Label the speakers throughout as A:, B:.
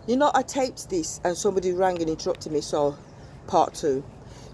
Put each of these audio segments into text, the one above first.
A: You know, I taped this and somebody rang and interrupted me, so part two.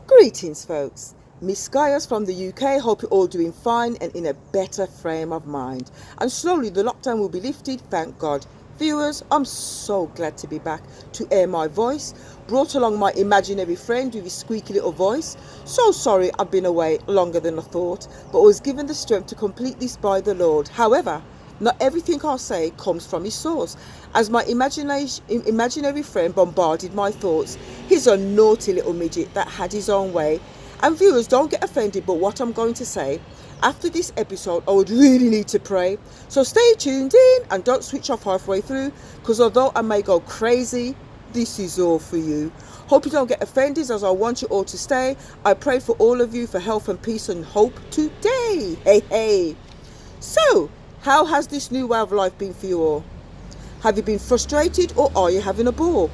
A: Greetings, folks. Miss Gaius from the UK. Hope you're all doing fine and in a better frame of mind. And slowly the lockdown will be lifted, thank God. Viewers, I'm so glad to be back to air my voice. Brought along my imaginary friend with his squeaky little voice. So sorry I've been away longer than I thought, but was given the strength to complete this by the Lord. However, not everything I say comes from his source. As my imaginary friend bombarded my thoughts, he's a naughty little midget that had his own way. And viewers, don't get offended, but what I'm going to say, after this episode, I would really need to pray. So stay tuned in and don't switch off halfway through, because although I may go crazy, this is all for you. Hope you don't get offended, as I want you all to stay. I pray for all of you for health and peace and hope today. Hey, hey. So, how has this new way of life been for you all? Have you been frustrated or are you having a ball?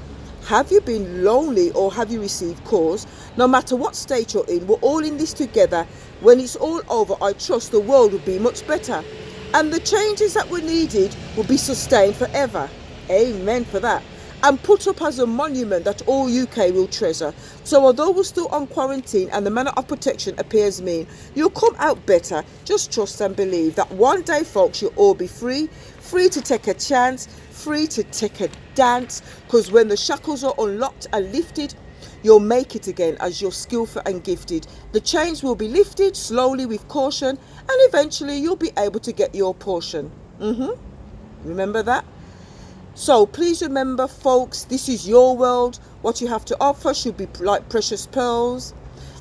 A: Have you been lonely or have you received calls? No matter what state you're in, we're all in this together. When it's all over, I trust the world will be much better. And the changes that were needed will be sustained forever. Amen for that. And put up as a monument that all UK will treasure. So although we're still on quarantine and the manner of protection appears mean, you'll come out better. Just trust and believe that one day, folks, you'll all be free. Free to take a chance, free to take a dance. Because when the shackles are unlocked and lifted, you'll make it again as you're skillful and gifted. The chains will be lifted slowly with caution, and eventually you'll be able to get your portion. Remember that? So please remember, folks, this is your world. What you have to offer should be like precious pearls.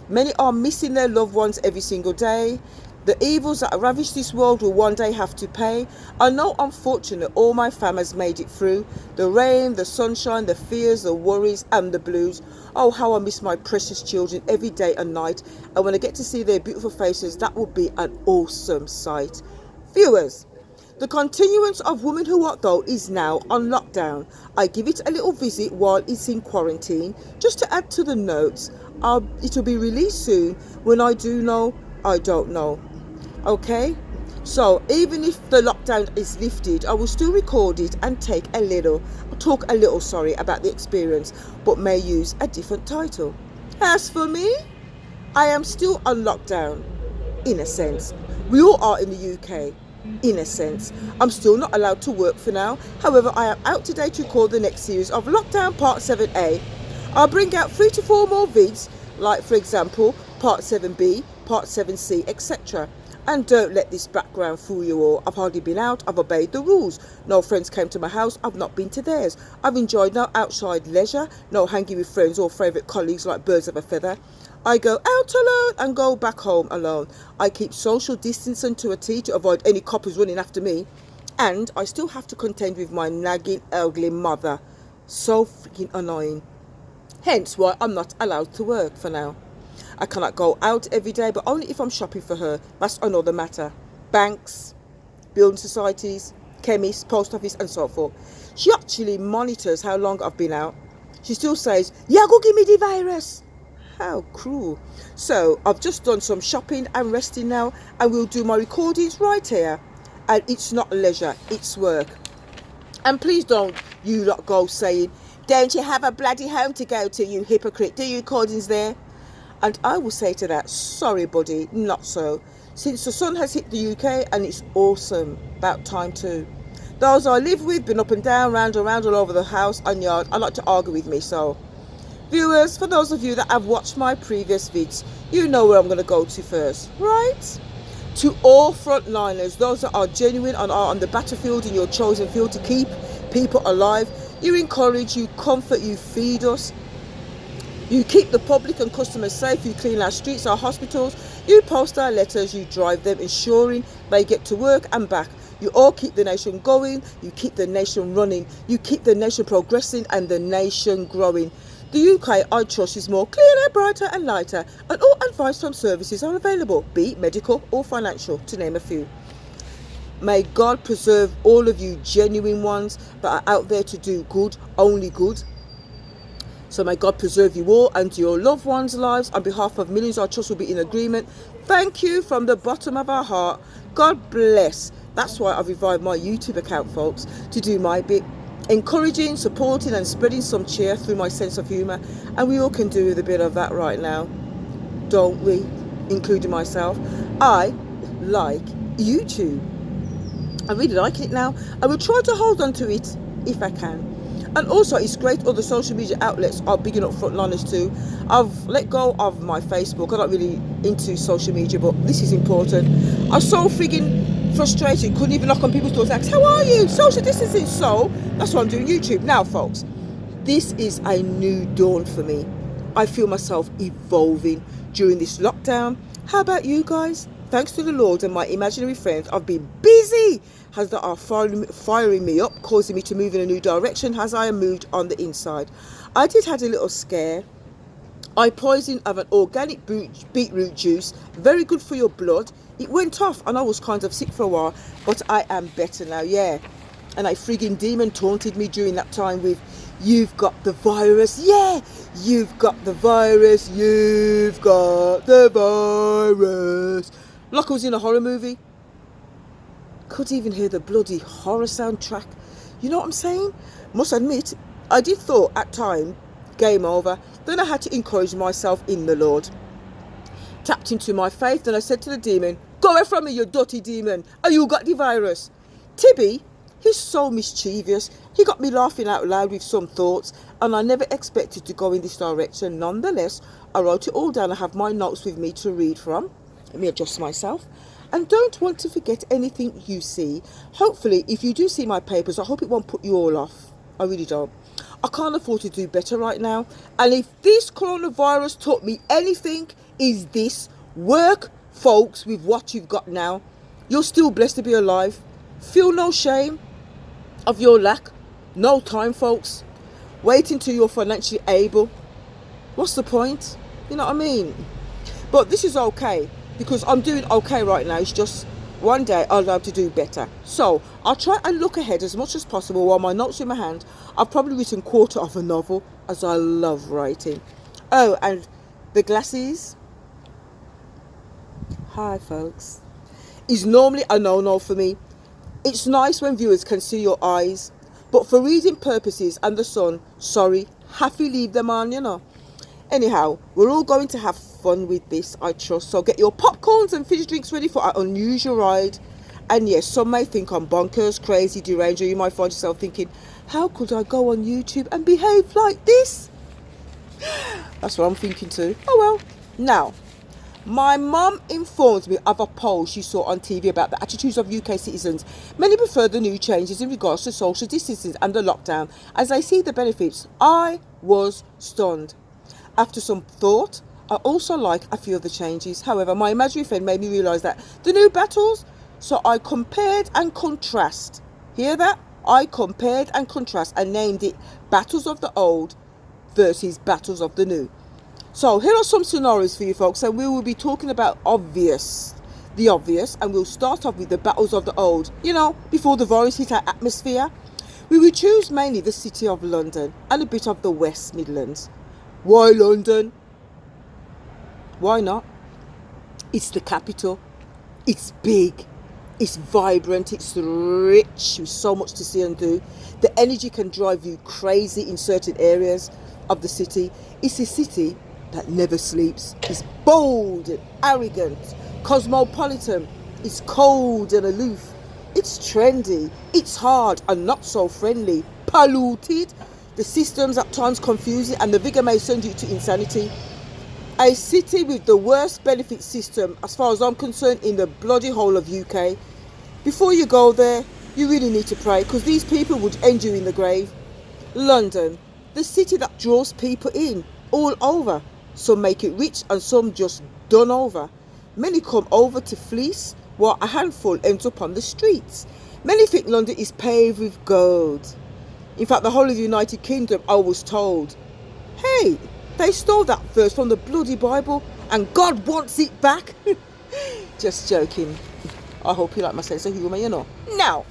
A: Many are missing their loved ones every single day. The evils that ravish this world will one day have to pay. I know, unfortunately, all my fam has made it through. The rain, the sunshine, the fears, the worries and the blues. Oh, how I miss my precious children every day and night. And when I get to see their beautiful faces, that will be an awesome sight. Viewers, the continuance of Women Who What Though is now on lockdown. I give it a little visit while it's in quarantine, just to add to the notes. It'll be released soon. When I do know, I don't know. Okay? So even if the lockdown is lifted, I will still record it and talk a little, about the experience, but may use a different title. As for me, I am still on lockdown, in a sense. We all are in the UK. In a sense, I'm still not allowed to work for now. However, I am out today to record the next series of Lockdown Part 7A. I'll bring out 3 to 4 more vids, like for example, Part 7B, Part 7C, etc. And don't let this background fool you all. I've hardly been out, I've obeyed the rules. No friends came to my house, I've not been to theirs. I've enjoyed no outside leisure, no hanging with friends or favourite colleagues like birds of a feather. I go out alone and go back home alone. I keep social distancing to a T to avoid any coppers running after me. And I still have to contend with my nagging elderly mother. So freaking annoying. Hence why I'm not allowed to work for now. I cannot go out every day, but only if I'm shopping for her. That's another matter. Banks, building societies, chemists, post office and so forth. She actually monitors how long I've been out. She still says, "Yeah, go give me the virus." How cruel. So I've just done some shopping and resting now, and we'll do my recordings right here. And it's not leisure, it's work. And please don't you lot go saying, "Don't you have a bloody home to go to, you hypocrite? Do your recordings there?" And I will say to that, sorry buddy, not so. Since the sun has hit the UK, and it's awesome, about time too. Those I live with, been up and down, round and round all over the house and yard, I like to argue with me, so. Viewers, for those of you that have watched my previous vids, you know where I'm going to go to first, right? To all frontliners, those that are genuine and are on the battlefield in your chosen field to keep people alive. You encourage, you comfort, you feed us. You keep the public and customers safe, you clean our streets, our hospitals, you post our letters, you drive them, ensuring they get to work and back. You all keep the nation going, you keep the nation running, you keep the nation progressing and the nation growing. The UK, I trust, is more cleaner, brighter and lighter, and all advice from services are available, be it medical or financial, to name a few. May God preserve all of you genuine ones that are out there to do good, only good. So may God preserve you all and your loved ones' lives. On behalf of millions, I trust will be in agreement. Thank you from the bottom of our heart. God bless. That's why I've revived my YouTube account, folks, to do my bit. encouraging, supporting and spreading some cheer through my sense of humour. And we all can do with a bit of that right now, don't we? Including myself. I like YouTube. I'm really liking it now. I will try to hold on to it if I can. And also, it's great other social media outlets are bigging up frontliners too. I've let go of my Facebook. I'm not really into social media, but this is important. I'm so frigging frustrated. Couldn't even knock on people's doors. Like, how are you? Social distancing. So that's why I'm doing YouTube now, folks. This is a new dawn for me. I feel myself evolving during this lockdown. How about you guys? Thanks to the Lord and my imaginary friends, I've been busy as they are firing me up, causing me to move in a new direction as I am moved on the inside. I did have a little scare. I poisoned of an organic beetroot juice, very good for your blood. It went off and I was kind of sick for a while, but I am better now, yeah. And a frigging demon taunted me during that time with, you've got the virus, yeah, you've got the virus, you've got the virus. Like I was in a horror movie. Couldn't even hear the bloody horror soundtrack. You know what I'm saying? Must admit, I did thought at time, game over. Then I had to encourage myself in the Lord. Tapped into my faith and I said to the demon, go away from me, you dirty demon. Oh, you got the virus. Tibby, he's so mischievous. He got me laughing out loud with some thoughts and I never expected to go in this direction. Nonetheless, I wrote it all down. I have my notes with me to read from. Let me adjust myself. And don't want to forget anything you see. Hopefully, if you do see my papers, I hope it won't put you all off. I really don't. I can't afford to do better right now. And if this coronavirus taught me anything, is this: work, folks, with what you've got now. You're still blessed to be alive. Feel no shame of your lack. No time, folks. Wait until you're financially able. What's the point? You know what I mean? But this is okay, because I'm doing okay right now. It's just one day I'll have to do better. So I'll try and look ahead as much as possible while my notes in my hand. I've probably written quarter of a novel, as I love writing. Oh, and the glasses. Hi, folks. Is normally a no-no for me. It's nice when viewers can see your eyes, but for reading purposes and the sun, sorry, have to leave them on, you know. Anyhow, we're all going to have fun with this, I trust. So get your popcorns and fizzy drinks ready for our unusual ride. And yes, some may think I'm bonkers, crazy, deranged, or you might find yourself thinking, how could I go on YouTube and behave like this? That's what I'm thinking too. Oh well. Now, my mum informed me of a poll she saw on TV about the attitudes of UK citizens. Many prefer the new changes in regards to social distancing and the lockdown, as they see the benefits. I was stunned. After some thought, I also like a few of the changes. However, my imaginary friend made me realise that the new battles, so I compared and contrast. Hear that? I compared and contrast and named it Battles of the Old versus Battles of the New. So here are some scenarios for you folks, and we will be talking about the obvious, and we'll start off with the battles of the old, you know, before the virus hit our atmosphere. We will choose mainly the city of London and a bit of the West Midlands. Why London? Why not? It's the capital. It's big. It's vibrant. It's rich with so much to see and do. The energy can drive you crazy in certain areas of the city. It's a city that never sleeps. It's bold and arrogant, cosmopolitan. It's cold and aloof. It's trendy. It's hard and not so friendly. Polluted. The system's at times confusing and the vigour may send you to insanity. A city with the worst benefit system, as far as I'm concerned, in the bloody whole of UK. Before you go there, you really need to pray, because these people would end you in the grave. London, the city that draws people in all over. Some make it rich and some just done over. Many come over to fleece, while a handful ends up on the streets. Many think London is paved with gold. In fact, the whole of the United Kingdom, I was told, hey, they stole that verse from the bloody Bible and God wants it back. Just joking. I hope you like my sense of humour, you know. Now,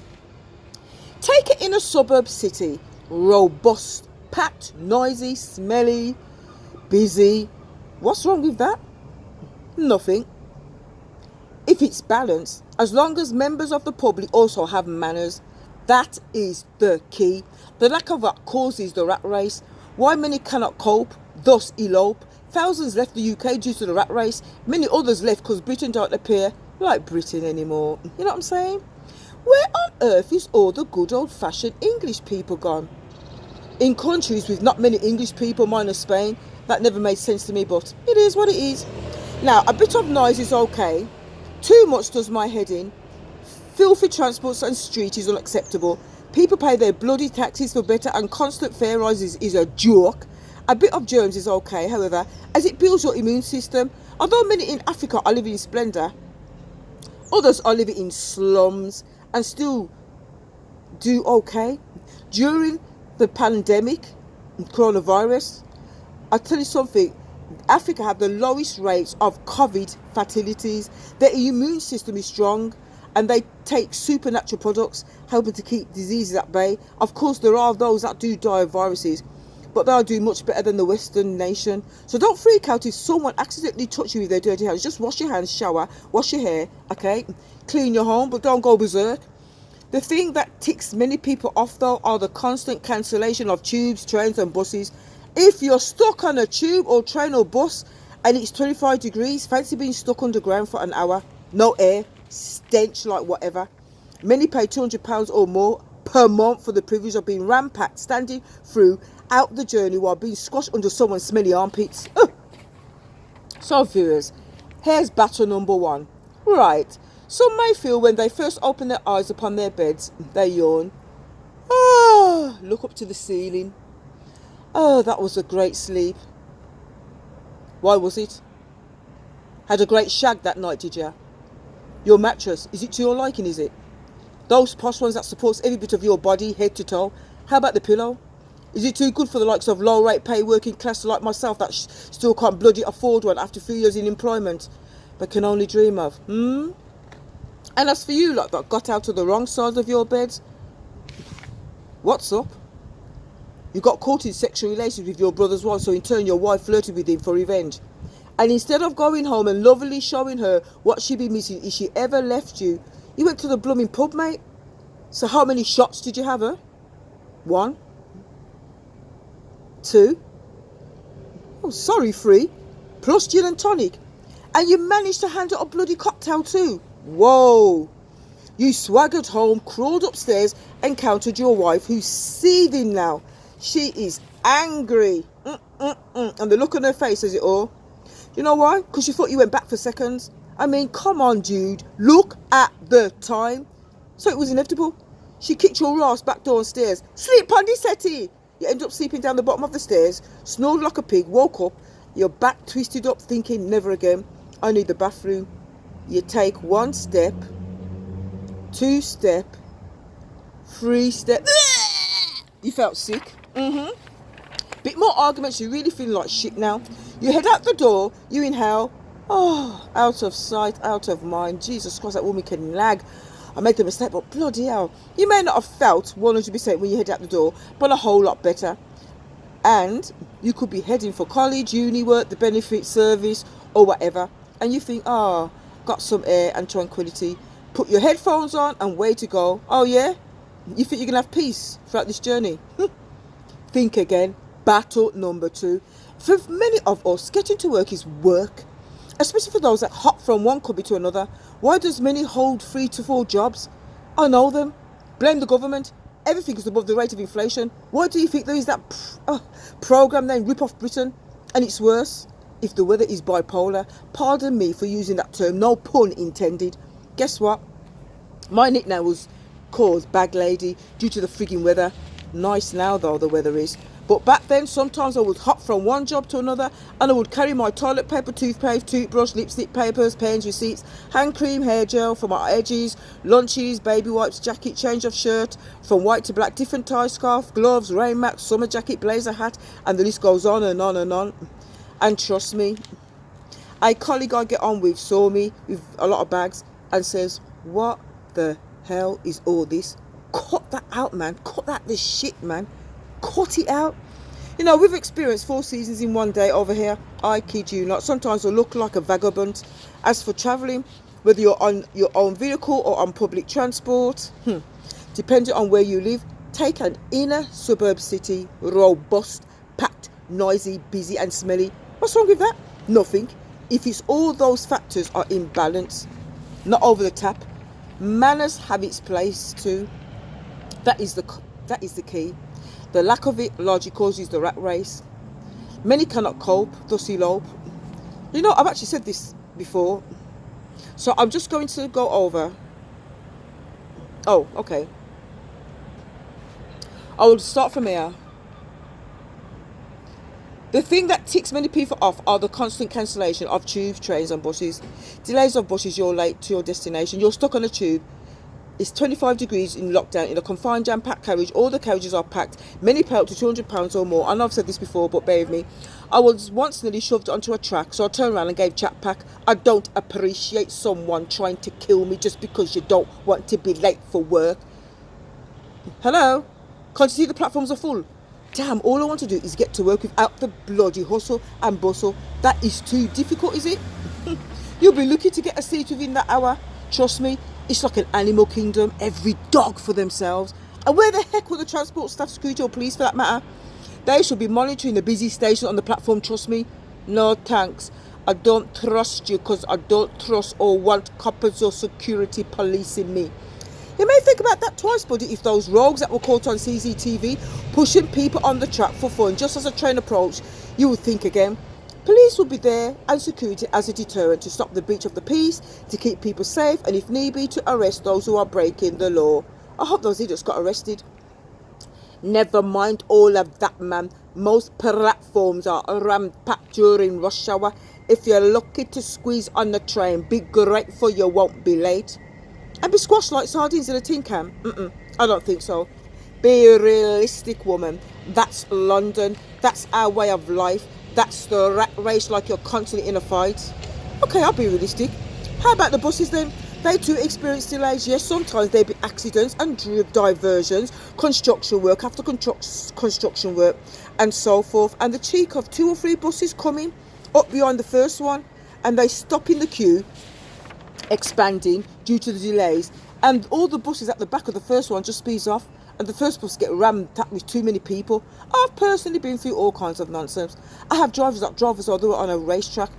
A: take it in a suburb city. Robust, packed, noisy, smelly, busy. What's wrong with that? Nothing. If it's balanced, as long as members of the public also have manners, That is the key. The lack of that causes the rat race. Why many cannot cope, thus elope. Thousands left the UK due to the rat race. Many others left because Britain don't appear like Britain anymore. You know what I'm saying? Where on earth is all the good old-fashioned English people gone? In countries with not many English people, minus Spain, that never made sense to me, but it is what it is. Now, a bit of noise is okay. Too much does my head in. Filthy transports and street is unacceptable. People pay their bloody taxes for better, and constant fare rises is a joke. A bit of germs is okay, however, as it builds your immune system. Although many in Africa are living in splendour, others are living in slums and still do okay. During the pandemic, coronavirus, I'll tell you something, Africa have the lowest rates of COVID fatalities. Their immune system is strong and they take supernatural products, helping to keep diseases at bay. Of course, there are those that do die of viruses, but they'll do much better than the Western nation. So don't freak out if someone accidentally touches you with their dirty hands. Just wash your hands, shower, wash your hair, okay? Clean your home, but don't go berserk. The thing that ticks many people off, though, are the constant cancellation of tubes, trains and buses. If you're stuck on a tube or train or bus and it's 25 degrees, fancy being stuck underground for an hour. No air, stench like whatever. Many pay £200 or more per month for the privilege of being rampacked, standing through out the journey while being squashed under someone's smelly armpits. So viewers, here's battle number one. Right, some may feel when they first open their eyes upon their beds, they yawn. Look up to the ceiling. That was a great sleep. Why was it? Had a great shag that night, did ya? Your mattress, is it to your liking, is it? Those posh ones that supports every bit of your body, head to toe. How about the pillow? Is it too good for the likes of low rate pay working class like myself that still can't bloody afford one after 3 years in employment, but can only dream of? And as for you lot that got out of the wrong side of your bed, what's up? You got caught in sexual relations with your brother's wife, so in turn your wife flirted with him for revenge. And instead of going home and lovingly showing her what she'd be missing if she ever left you, you went to the blooming pub, mate. So how many shots did you have, her? 1? 2? Oh, sorry, 3. Plus gin and tonic. And you managed to hand her a bloody cocktail too. Whoa. You swaggered home, crawled upstairs, encountered your wife who's seething now. She is angry. And the look on her face says it all. You know why? Because she thought you went back for seconds. I mean, come on, dude. Look at the time. So it was inevitable. She kicked your ass back downstairs. Sleep on the settee. You end up sleeping down the bottom of the stairs, snored like a pig, woke up, your back twisted up, thinking, never again. I need the bathroom. You take 1 step, 2 step, 3 step. You felt sick. Bit more arguments, you really feeling like shit now. You head out the door, you inhale. Out of sight, out of mind. Jesus Christ, that woman can lag. I made the mistake, but bloody hell. You may not have felt 100% when you head out the door, but a whole lot better. And you could be heading for college, uni work, the benefit service, or whatever. And you think, got some air and tranquility. Put your headphones on and way to go. Oh yeah? You think you're going to have peace throughout this journey? Think again. Battle number 2. For many of us, getting to work is work. Especially for those that hop from one company to another. Why does many hold 3 to 4 jobs? I know them. Blame the government. Everything is above the rate of inflation. Why do you think there is that program named Rip Off Britain? And it's worse if the weather is bipolar. Pardon me for using that term, no pun intended. Guess what? My nickname was called Bag Lady due to the frigging weather. Nice now though, the weather is. But back then, sometimes I would hop from one job to another and I would carry my toilet paper, toothpaste, toothbrush, lipstick, papers, pens, receipts, hand cream, hair gel for my edges, lunches, baby wipes, jacket, change of shirt, from white to black, different tie, scarf, gloves, rain mat, summer jacket, blazer, hat, and the list goes on and on and on. And trust me, a colleague I get on with saw me with a lot of bags and says, what the hell is all this? Cut that out, man. Cut that this shit, man. Cut it out. You know, we've experienced 4 seasons in one day over here. I kid you not. Sometimes I look like a vagabond. As for travelling, whether you're on your own vehicle or on public transport, Depending on where you live, take an inner suburb city, robust, packed, noisy, busy and smelly. What's wrong with that? Nothing. If it's all those factors are in balance, not over the tap. Manners have its place too. That is the key. The lack of it largely causes the rat race. Many cannot cope, thus elope. You know, I've actually said this before, so I'm just going to go over. Oh, okay. I will start from here. The thing that ticks many people off are the constant cancellation of tubes, trains and buses. Delays of buses, you're late to your destination. You're stuck on a tube. It's 25 degrees in lockdown in a confined jam-packed carriage. All the carriages are packed. Many pay up to £200 or more. I know I've said this before, but bear with me. I was once nearly shoved onto a track, so I turned around and gave chat pack. I don't appreciate someone trying to kill me just because you don't want to be late for work. Hello? Can't you see the platforms are full? Damn, all I want to do is get to work without the bloody hustle and bustle. That is too difficult, is it? You'll be lucky to get a seat within that hour. Trust me, it's like an animal kingdom. Every dog for themselves. And where the heck were the transport staff, security or police for that matter? They should be monitoring the busy station on the platform, trust me. No thanks. I don't trust you because I don't trust or want coppers or security policing me. You may think about that twice, buddy, if those rogues that were caught on CCTV pushing people on the track for fun just as a train approached, you would think again. Police will be there and security as a deterrent to stop the breach of the peace, to keep people safe and if need be to arrest those who are breaking the law. I hope those idiots got arrested. Never mind all of that, man. Most platforms are ram-packed during rush hour. If you're lucky to squeeze on the train, be grateful you won't be late. And be squashed like sardines in a tin can? I don't think so. Be a realistic, woman. That's London. That's our way of life. That's the rat race, like you're constantly in a fight. Okay, I'll be realistic. How about the buses then? They too experience delays. Yes, sometimes there be accidents and diversions, construction work after construction work and so forth. And the cheek of 2 or 3 buses coming up behind the first one and they stop in the queue, expanding due to the delays, and all the buses at the back of the first one just speeds off and the first bus get rammed with too many people. I've personally been through all kinds of nonsense. I have drivers that drove as though they were on a racetrack,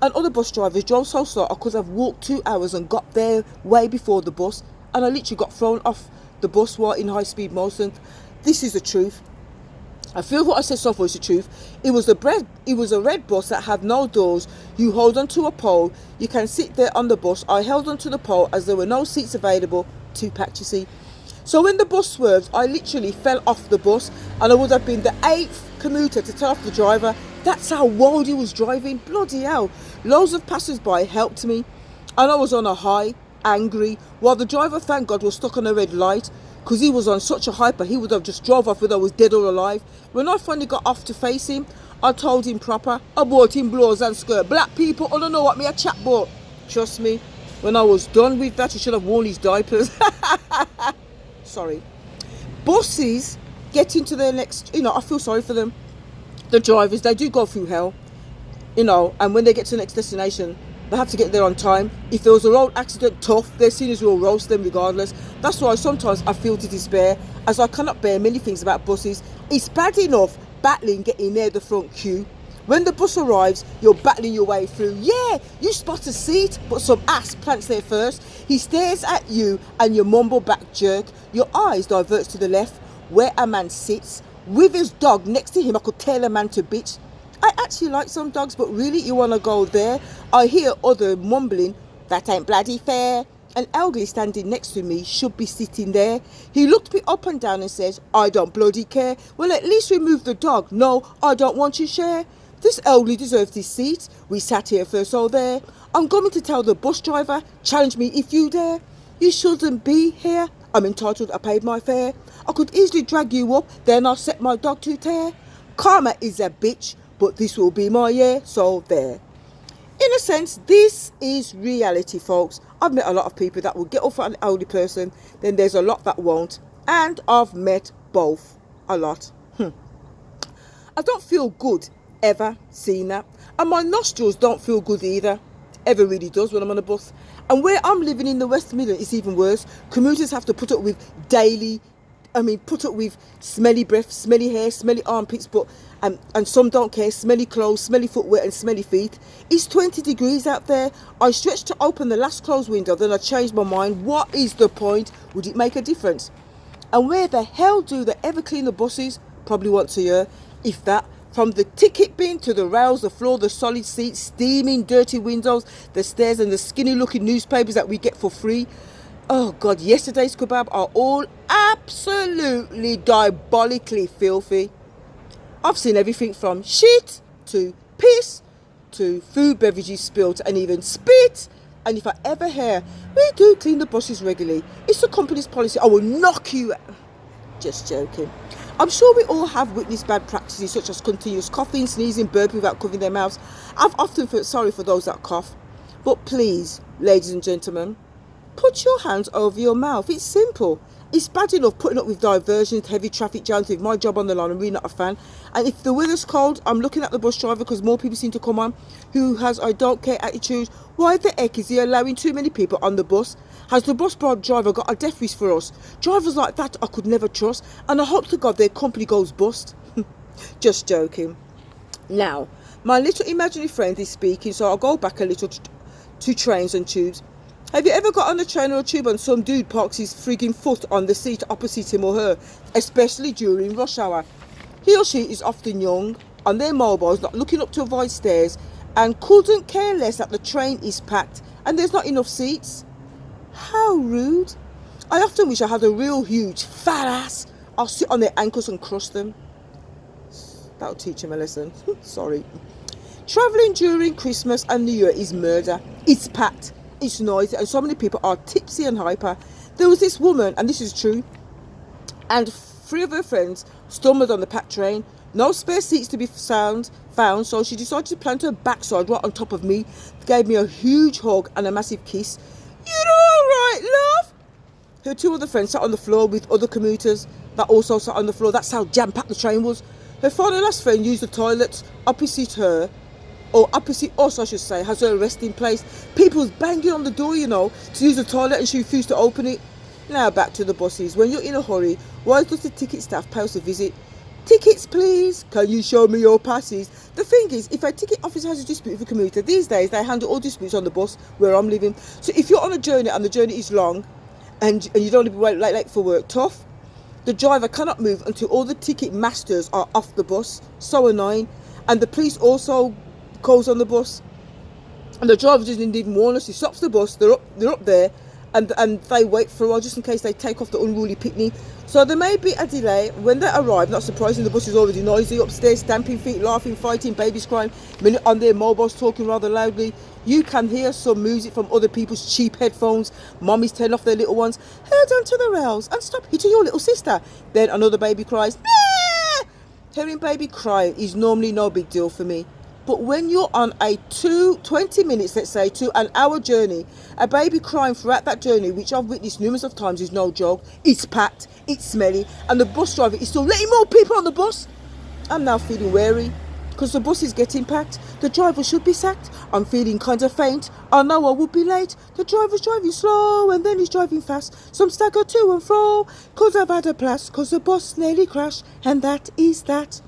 A: and other bus drivers drove so slow because I've walked 2 hours and got there way before the bus, and I literally got thrown off the bus while in high speed motion. This is the truth. I feel what I said so far is the truth. It was a red bus that had no doors. You hold onto a pole. You can sit there on the bus. I held onto the pole as there were no seats available. Too packed, you see. So when the bus swerved, I literally fell off the bus and I would have been the 8th commuter to tell off the driver. That's how wild he was driving. Bloody hell. Loads of passers-by helped me and I was on a high, angry, while the driver, thank God, was stuck on a red light. Because he was on such a hyper, he would have just drove off whether I was dead or alive. When I finally got off to face him, I told him proper. I bought him blows and skirt. Black people, I don't know what me a chap bought. Trust me, when I was done with that, he should have worn his diapers. Sorry. Buses get into their next, I feel sorry for them. The drivers, they do go through hell, and when they get to the next destination, they have to get there on time. If there was a road accident, tough, their seniors will roast them regardless. That's why sometimes I feel to despair, as I cannot bear many things about buses. It's bad enough battling getting near the front queue. When the bus arrives, you're battling your way through. Yeah, you spot a seat, but some ass plants there first. He stares at you and you mumble back jerk. Your eyes diverts to the left, where a man sits. With his dog next to him, I could tell a man to bitch. I actually like some dogs, but really you want to go there? I hear other mumbling, that ain't bloody fair. An elderly standing next to me should be sitting there. He looked me up and down and says, I don't bloody care. Well, at least remove the dog. No, I don't want to share. This elderly deserves his seat. We sat here first, so there. I'm going to tell the bus driver, challenge me if you dare. You shouldn't be here. I'm entitled, I paid my fare. I could easily drag you up, then I'll set my dog to tear. Karma is a bitch, but this will be my year, so there. In a sense, this is reality, folks. I've met a lot of people that will get up for an elderly person, then there's a lot that won't, and I've met both a lot. I don't feel good ever seeing that, and my nostrils don't feel good either. Ever really does when I'm on a bus. And where I'm living in the West Midlands, it's even worse. Commuters have to put up with put up with smelly breath, smelly hair, smelly armpits, but and some don't care, smelly clothes, smelly footwear and smelly feet. It's 20 degrees out there. I stretched to open the last closed window, then I changed my mind. What is the point? Would it make a difference? And where the hell do they ever clean the buses? Probably once a year, if that. From the ticket bin to the rails, the floor, the solid seats, steaming, dirty windows, the stairs and the skinny looking newspapers that we get for free. Oh God, yesterday's kebab are all absolutely diabolically filthy. I've seen everything from shit to piss to food beverages spilt and even spit. And if I ever hear, we do clean the buses regularly, it's the company's policy, I will knock you out. Just joking. I'm sure we all have witnessed bad practices such as continuous coughing, sneezing, burping without covering their mouths. I've often felt sorry for those that cough. But please, ladies and gentlemen, put your hands over your mouth. It's simple. It's bad enough putting up with diversions, heavy traffic jams with my job on the line. I'm really not a fan. And if the weather's cold, I'm looking at the bus driver because more people seem to come on who has I don't care attitude. Why the heck is he allowing too many people on the bus? Has the bus driver got a death wish for us? Drivers like that I could never trust, and I hope to God their company goes bust. Just joking. Now, my little imaginary friend is speaking, so I'll go back a little to trains and tubes. Have you ever got on a train or a tube and some dude parks his frigging foot on the seat opposite him or her, especially during rush hour? He or she is often young, on their mobiles, not looking up to avoid stairs, and couldn't care less that the train is packed and there's not enough seats. How rude. I often wish I had a real huge fat ass. I'll sit on their ankles and crush them. That'll teach him a lesson. Sorry. Travelling during Christmas and New Year is murder. It's packed, it's noisy, and so many people are tipsy and hyper. There was this woman, and this is true, and 3 of her friends stumbled on the packed train. No spare seats to be found, so she decided to plant her backside right on top of me, gave me a huge hug and a massive kiss. You're all right, love. Her 2 other friends sat on the floor with other commuters that also sat on the floor. That's how jam-packed the train was. Her final last friend used the toilet opposite her, or opposite us I should say, has her resting place. People's banging on the door, to use the toilet, and she refused to open it. Now back to the buses. When you're in a hurry, why does the ticket staff post a visit? Tickets please, can you show me your passes? The thing is, if a ticket officer has a dispute with a commuter, these days they handle all disputes on the bus where I'm living. So if you're on a journey and the journey is long and you don't want to be late for work, tough. The driver cannot move until all the ticket masters are off the bus. So annoying. And the police also goes on the bus, and the driver doesn't even warn us. He stops the bus, they're up there, and they wait for a while just in case they take off the unruly pitney. So there may be a delay. When they arrive, not surprising, the bus is already noisy upstairs, stamping feet, laughing, fighting, babies crying, on their mobiles talking rather loudly. You can hear some music from other people's cheap headphones. Mummies turn off their little ones. Hold on to the rails and stop hitting your little sister. Then another baby cries. Nah! Hearing baby crying is normally no big deal for me. But when you're on a 20 minutes, let's say, to an hour journey, a baby crying throughout that journey, which I've witnessed numerous of times, is no joke. It's packed, it's smelly, and the bus driver is still letting more people on the bus. I'm now feeling wary because the bus is getting packed. The driver should be sacked. I'm feeling kind of faint. I know I would be late. The driver's driving slow and then he's driving fast. Some stagger to and fro because I've had a blast, because the bus nearly crashed, and that is that.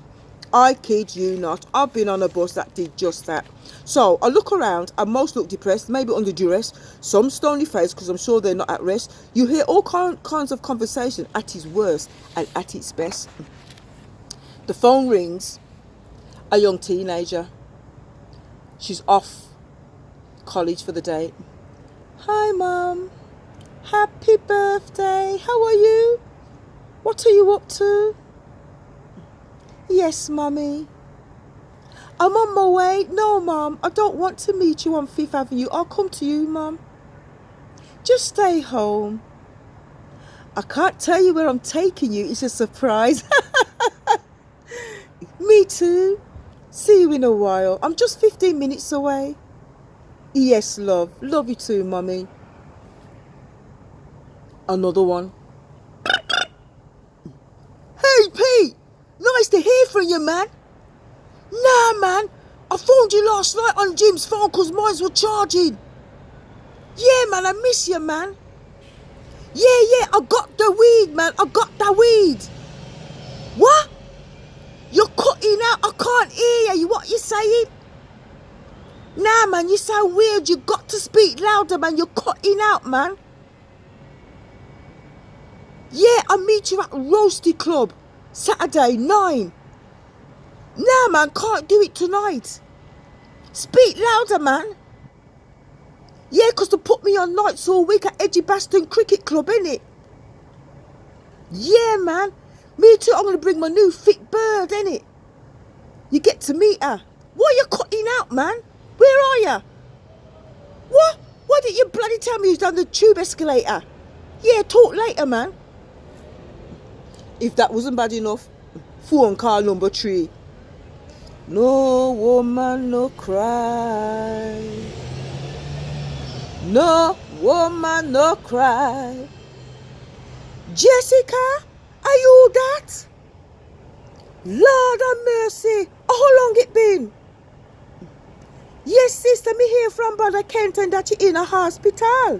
A: I kid you not, I've been on a bus that did just that. So I look around and most look depressed, maybe under duress, some stony faced because I'm sure they're not at rest. You hear all kinds of conversation at its worst and at its best. The phone rings, a young teenager. She's off college for the day. Hi Mum, happy birthday, how are you? What are you up to? Yes, Mummy. I'm on my way. No, Mum, I don't want to meet you on 5th Avenue. I'll come to you, Mum. Just stay home. I can't tell you where I'm taking you. It's a surprise. Me too. See you in a while. I'm just 15 minutes away. Yes, love. Love you too, Mummy. Another one. Hey, Pete. Nice to hear from you, man. Nah, man, I phoned you last night on Jim's phone because mine were charging. Yeah, man, I miss you, man. Yeah, I got the weed, man. I got the weed. What? You're cutting out. I can't hear you. What you saying? Nah, man, you sound weird. You got to speak louder, man. You're cutting out, man. Yeah, I'll meet you at Roasty Club. Saturday, 9. Nah, man, can't do it tonight. Speak louder, man. Yeah, because they put me on nights all week at Edgbaston Cricket Club, innit? Yeah, man. Me too, I'm going to bring my new fit bird, innit? You get to meet her. Why are you cutting out, man? Where are you? What? Why didn't you bloody tell me you was down the tube escalator? Yeah, talk later, man. If that wasn't bad enough, phone call number 3. No woman, no cry. No woman, no cry. Jessica, are you that? Lord of mercy. How long it been? Yes, sister, me hear from Brother Kenton that you in a hospital.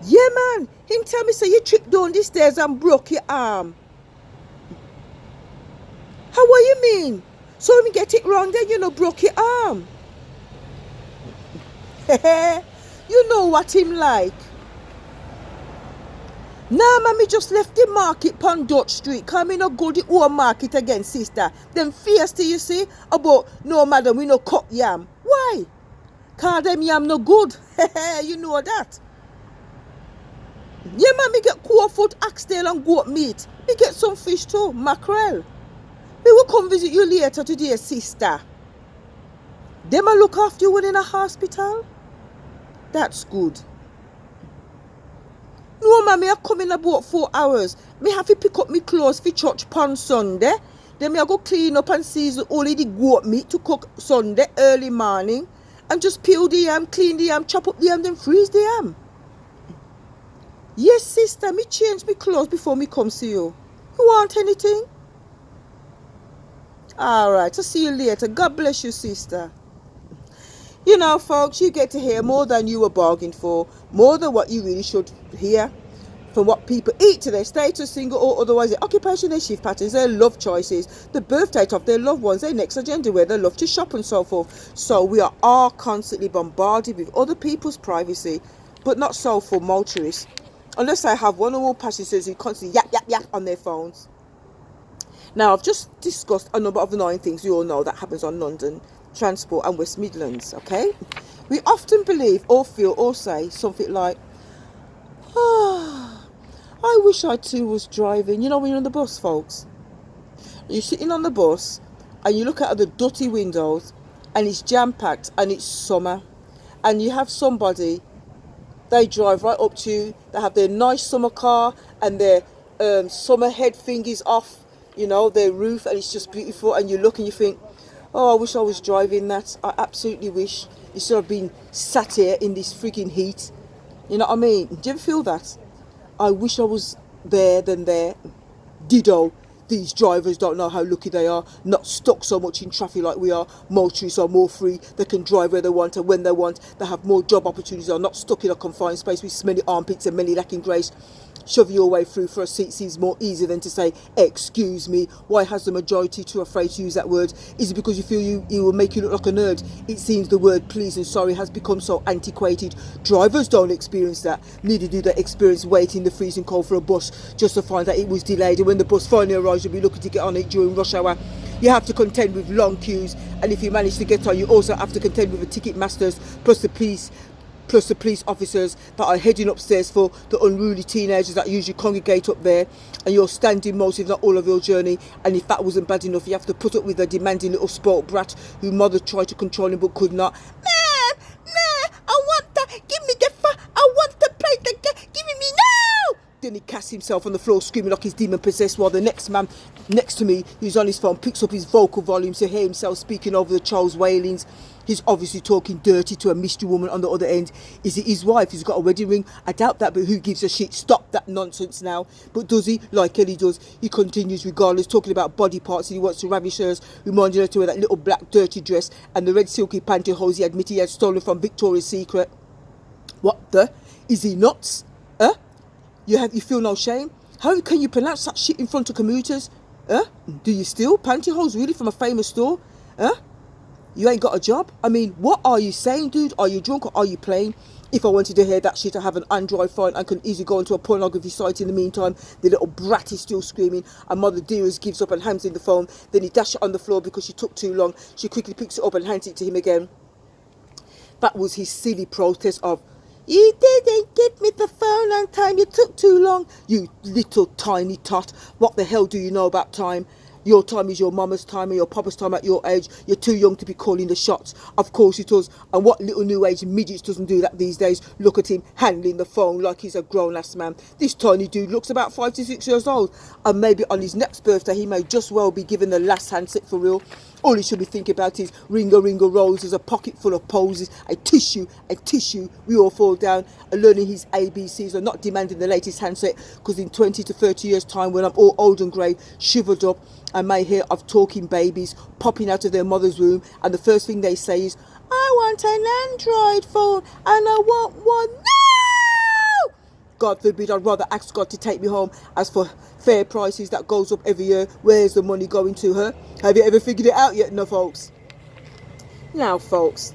A: Yeah, man. Him tell me say you tripped down the stairs and broke your arm. How what you mean? So when you get it wrong, then you know broke your arm. You know what him like. Nah, man, me just left the market pon Dutch Street. Come in no go the old market again, sister. Them feisty, you see, about no madam, we no cut yam. Why? Cause them yam no good. You know that. Yeah, man, me get foot, oxtail and goat meat. Me get some fish too, mackerel. We will come visit you later today, sister. Them a look after you when in a hospital? That's good. No, man, me I come in about 4 hours. Me have to pick up me clothes for church on Sunday. Then me I go clean up and season only the goat meat to cook Sunday early morning. And just peel the yam, clean the yam, chop up the yam, then freeze the yam. Yes, sister, me change me clothes before me come see you. You want anything? Alright, I'll see you later. God bless you, sister. You know, folks, you get to hear more than you were bargained for, more than what you really should hear, from what people eat to their status, single or otherwise, their occupation, their shift patterns, their love choices, the birth date of their loved ones, their next agenda, where they love to shop and so forth. So we are all constantly bombarded with other people's privacy, but not so for motorists. Unless I have one or more passengers who constantly yap on their phones. Now, I've just discussed a number of annoying things you all know that happens on London Transport and West Midlands, okay? We often believe or feel or say something like, I wish I too was driving. You know when you're on the bus, folks? You're sitting on the bus and you look out of the dirty windows and it's jam-packed and it's summer and you have somebody, they drive right up to you, they have their nice summer car and their summer head thing is off, you know, their roof, and it's just beautiful, and you look and you think, oh, I wish I was driving that. I absolutely wish, instead of being sat here in this freaking heat. You know what I mean? Do you ever feel that? I wish I was there than there. Ditto. These drivers don't know how lucky they are, not stuck so much in traffic like we are. Motorists are more free, they can drive where they want and when they want. They have more job opportunities, they are not stuck in a confined space with smelly armpits and many lacking grace. Shove your way through for a seat seems more easy than to say, excuse me. Why has the majority too afraid to use that word? Is it because you feel you will make you look like a nerd? It seems the word please and sorry has become so antiquated. Drivers don't experience that. Neither do they experience waiting in the freezing cold for a bus just to find that it was delayed, and when the bus finally arrives you'll be looking to get on it during rush hour. You have to contend with long queues, and if you manage to get on you also have to contend with the ticket masters plus the police officers that are heading upstairs for the unruly teenagers that usually congregate up there, and you're standing most if not all of your journey. And if that wasn't bad enough, you have to put up with a demanding little spoilt brat who mother tried to control him but could not. I want that, give me the I want to play the game, give it me now. then he casts himself on the floor screaming like he's demon possessed, while the next man next to me, who's on his phone, picks up his vocal volume to hear himself speaking over the child's wailings. He's obviously talking dirty to a mystery woman on the other end. Is it his wife who's got a wedding ring? I doubt that, but who gives a shit? Stop that nonsense now. But does he? Like Kelly does. He continues regardless, talking about body parts and he wants to ravish hers, reminding her to wear that little black dirty dress and the red silky pantyhose he admitted he had stolen from Victoria's Secret. What the? Is he nuts? Huh? You feel no shame? How can you pronounce that shit in front of commuters? Huh? Do you steal pantyhose really from a famous store? Huh? You ain't got a job? I mean, what are you saying, dude? Are you drunk or are you playing? If I wanted to hear that shit, I have an Android phone and can easily go into a pornography site in the meantime. The little brat is still screaming and Mother Dearest gives up and hands in the phone. Then he dashes it on the floor because she took too long. She quickly picks it up and hands it to him again. That was his silly protest of, you didn't give me the phone on time, you took too long. You little tiny tot, what the hell do you know about time? Your time is your mama's time and your papa's time at your age. You're too young to be calling the shots. Of course it does. And what little new age midgets doesn't do that these days? Look at him handling the phone like he's a grown-ass man. This tiny dude looks about 5 to 6 years old. And maybe on his next birthday he may just well be given the last handset for real. All he should be thinking about is Ringo Ringo Roses, a pocket full of posies, a tissue, we all fall down, and learning his ABCs and not demanding the latest handset, because in 20 to 30 years time when I'm all old and grey, shivered up, I may hear of talking babies popping out of their mother's womb and the first thing they say is, I want an Android phone and I want one now! God forbid, I'd rather ask God to take me home. As for fair prices that goes up every year, where's the money going to her? Have you ever figured it out yet? No, folks. Now, folks,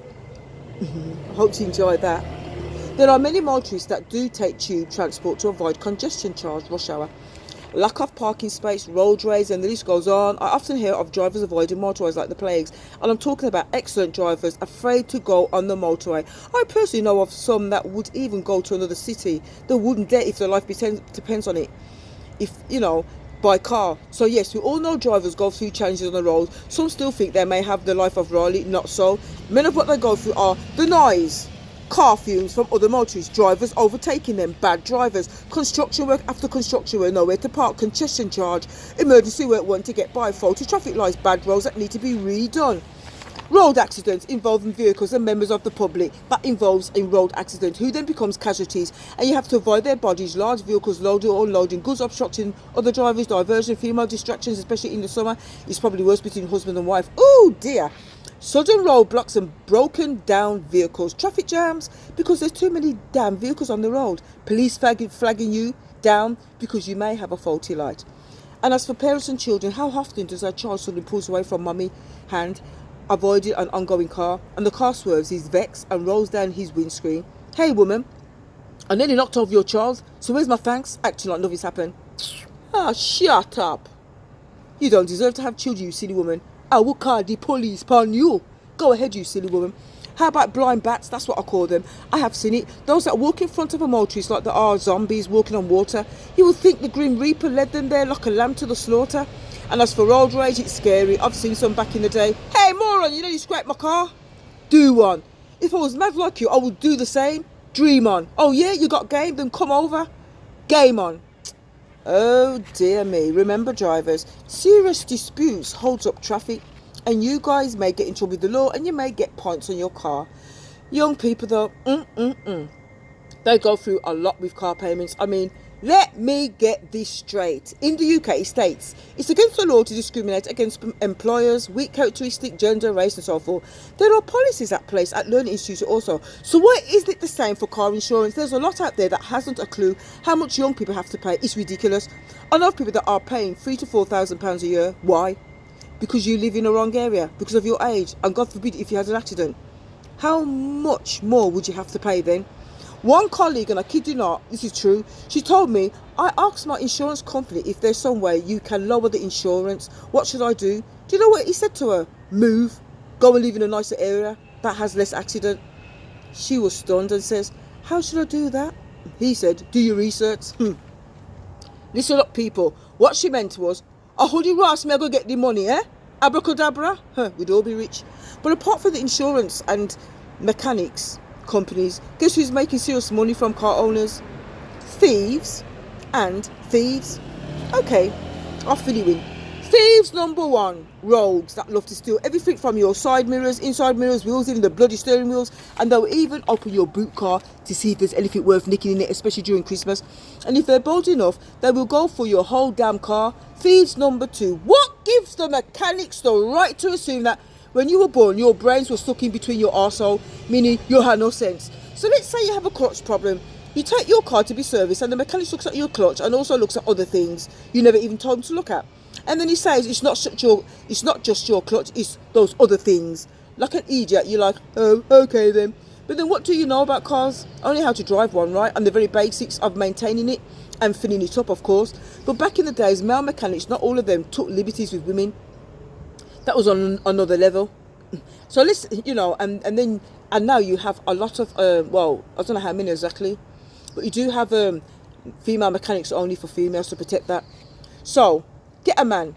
A: I hope you enjoyed that. There are many motorists that do take tube transport to avoid congestion charge rush hour. Lack of parking space, road rage, and the list goes on. I often hear of drivers avoiding motorways like the plagues, and I'm talking about excellent drivers afraid to go on the motorway. I personally know of some that would even go to another city. They wouldn't dare if their life depends on it, by car. So yes, we all know drivers go through challenges on the road. Some still think they may have the life of Riley. Not so. Many of what they go through are the noise, car fumes from other motorists, drivers overtaking them, bad drivers, construction work after construction work, nowhere to park, congestion charge, emergency work, want to get by, faulty traffic lights, bad roads that need to be redone. Road accidents involving vehicles and members of the public that involves in road accident, who then becomes casualties, and you have to avoid their bodies, large vehicles loading or unloading, goods obstructing other drivers, diversion, female distractions, especially in the summer. It's probably worse between husband and wife. Oh dear. Sudden roadblocks and broken down vehicles, traffic jams because there's too many damn vehicles on the road, police flagging you down because you may have a faulty light. And as for parents and children, how often does a child suddenly pulls away from mummy hand, avoiding an ongoing car, and the car swerves, he's vexed and rolls down his windscreen. Hey woman, I nearly knocked over your child, so where's my thanks? Acting like nothing's happened. Ah, shut up. You don't deserve to have children, you silly woman. I will call the police upon you. Go ahead, you silly woman. How about blind bats? That's what I call them. I have seen it. Those that walk in front of a motorist like there are zombies walking on water. You would think the Grim Reaper led them there like a lamb to the slaughter. And as for road rage, it's scary. I've seen some back in the day. Hey, moron, you know you scraped my car? Do one. If I was mad like you, I would do the same. Dream on. Oh yeah, you got game? Then come over. Game on. Oh dear me. Remember, drivers, serious disputes holds up traffic, and you guys may get in trouble with the law and you may get points on your car. Young people though, they go through a lot with car payments. I mean, let me get this straight. In the UK, it states it's against the law to discriminate against employers, weak characteristic, gender, race and so forth. There are policies at place at Learning Institute also. So why isn't it the same for car insurance? There's a lot out there that hasn't a clue how much young people have to pay. It's ridiculous. I know people that are paying £3,000 to £4,000 a year. Why? Because you live in the wrong area, because of your age, and God forbid if you had an accident. How much more would you have to pay then? One colleague, and I kid you not, this is true, she told me, I asked my insurance company if there's some way you can lower the insurance. What should I do? Do you know what he said to her? Move. Go and live in a nicer area that has less accident. She was stunned and says, how should I do that? He said, do your research. Listen up, people. What she meant was, I hold you right, me I go get the money, eh? Abracadabra? We'd all be rich. But apart from the insurance and mechanics companies, guess who's making serious money from car owners? Thieves And thieves, okay, I'll fill you in. Thieves number one, rogues that love to steal everything from your side mirrors, inside mirrors, wheels, even the bloody steering wheels, and they'll even open your boot car to see if there's anything worth nicking in it, especially during Christmas. And if they're bold enough, they will go for your whole damn car. Thieves number two, what gives the mechanics the right to assume that when you were born, your brains were stuck in between your arsehole, meaning you had no sense? So let's say you have a clutch problem. You take your car to be serviced and the mechanic looks at your clutch and also looks at other things you never even told him to look at. And then he says it's not just your clutch, it's those other things. Like an idiot, you're like, oh, okay then. But then what do you know about cars? Only how to drive one, right? And the very basics of maintaining it and filling it up, of course. But back in the days, male mechanics, not all of them took liberties with women. That was on another level. So listen, and now you have a lot of, well, I don't know how many exactly, but you do have female mechanics only for females to protect that. So, get a man.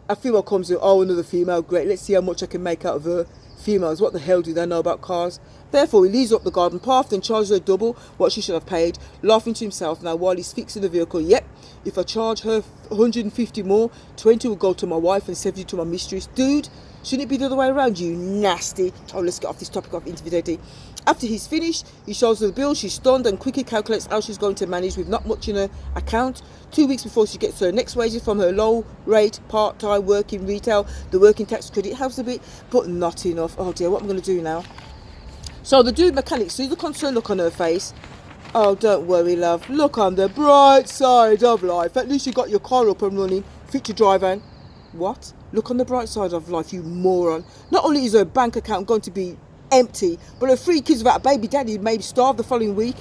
A: A female comes in, oh, another female, great, let's see how much I can make out of her. Females, what the hell do they know about cars? Therefore, he leads up the garden path, then charges her double what she should have paid, laughing to himself now while he's fixing the vehicle. Yep, if I charge her 150 more, 20 will go to my wife and 70 to my mistress. Dude, shouldn't it be the other way around, you nasty? Oh, let's get off this topic of infidelity. After he's finished, he shows her the bill. She's stunned and quickly calculates how she's going to manage with not much in her account. 2 weeks before she gets her next wages from her low rate part-time work in retail, the working tax credit helps a bit, but not enough. Oh dear, what am I going to do now? So the dude mechanic sees the concerned look on her face. Oh, don't worry, love. Look on the bright side of life. At least you got your car up and running, fit to drive in. What? Look on the bright side of life, you moron. Not only is her bank account going to be empty, but her 3 kids without a baby daddy may starve the following week.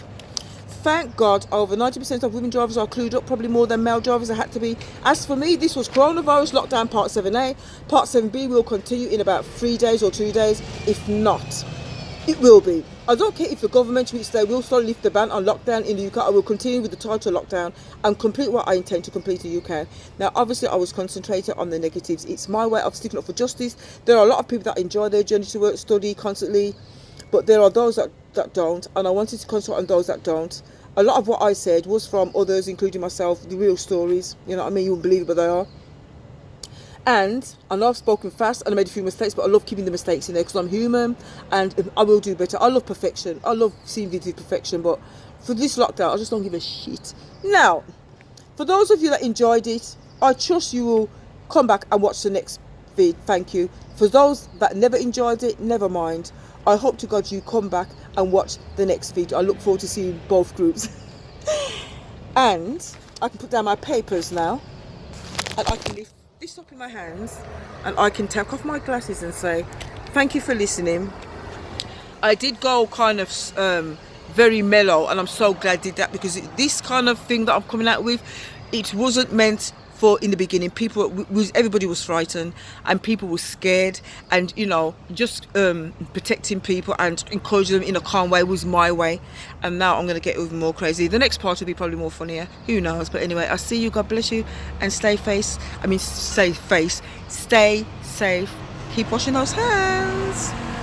A: Thank God over 90% of women drivers are clued up, probably more than male drivers have had to be. As for me, this was coronavirus lockdown part 7A. Part 7B will continue in about 3 days or 2 days. If not, it will be. I don't care if the government, which they will slowly lift the ban on lockdown in the UK, I will continue with the total lockdown and complete what I intend to complete in the UK. Now, obviously, I was concentrated on the negatives. It's my way of sticking up for justice. There are a lot of people that enjoy their journey to work, study constantly, but there are those that don't, and I wanted to concentrate on those that don't. A lot of what I said was from others, including myself, the real stories. You know what I mean? You wouldn't believe it, but they are. And I know I've spoken fast and I made a few mistakes, but I love keeping the mistakes in there because I'm human and I will do better. I love perfection. I love seeing videos perfection, but for this lockdown, I just don't give a shit. Now, for those of you that enjoyed it, I trust you will come back and watch the next vid. Thank you. For those that never enjoyed it, never mind. I hope to God you come back and watch the next video. I look forward to seeing both groups. And I can put down my papers now and I can lift this up in my hands and I can take off my glasses and say thank you for listening. I did go kind of very mellow and I'm so glad I did that because this kind of thing that I'm coming out with, it wasn't meant for in the beginning. Everybody was frightened and people were scared, and just protecting people and encouraging them in a calm way was my way. And now I'm going to get even more crazy. The next part will be probably more funnier, who knows. But anyway, I'll see you. God bless you, and stay safe, keep washing those hands.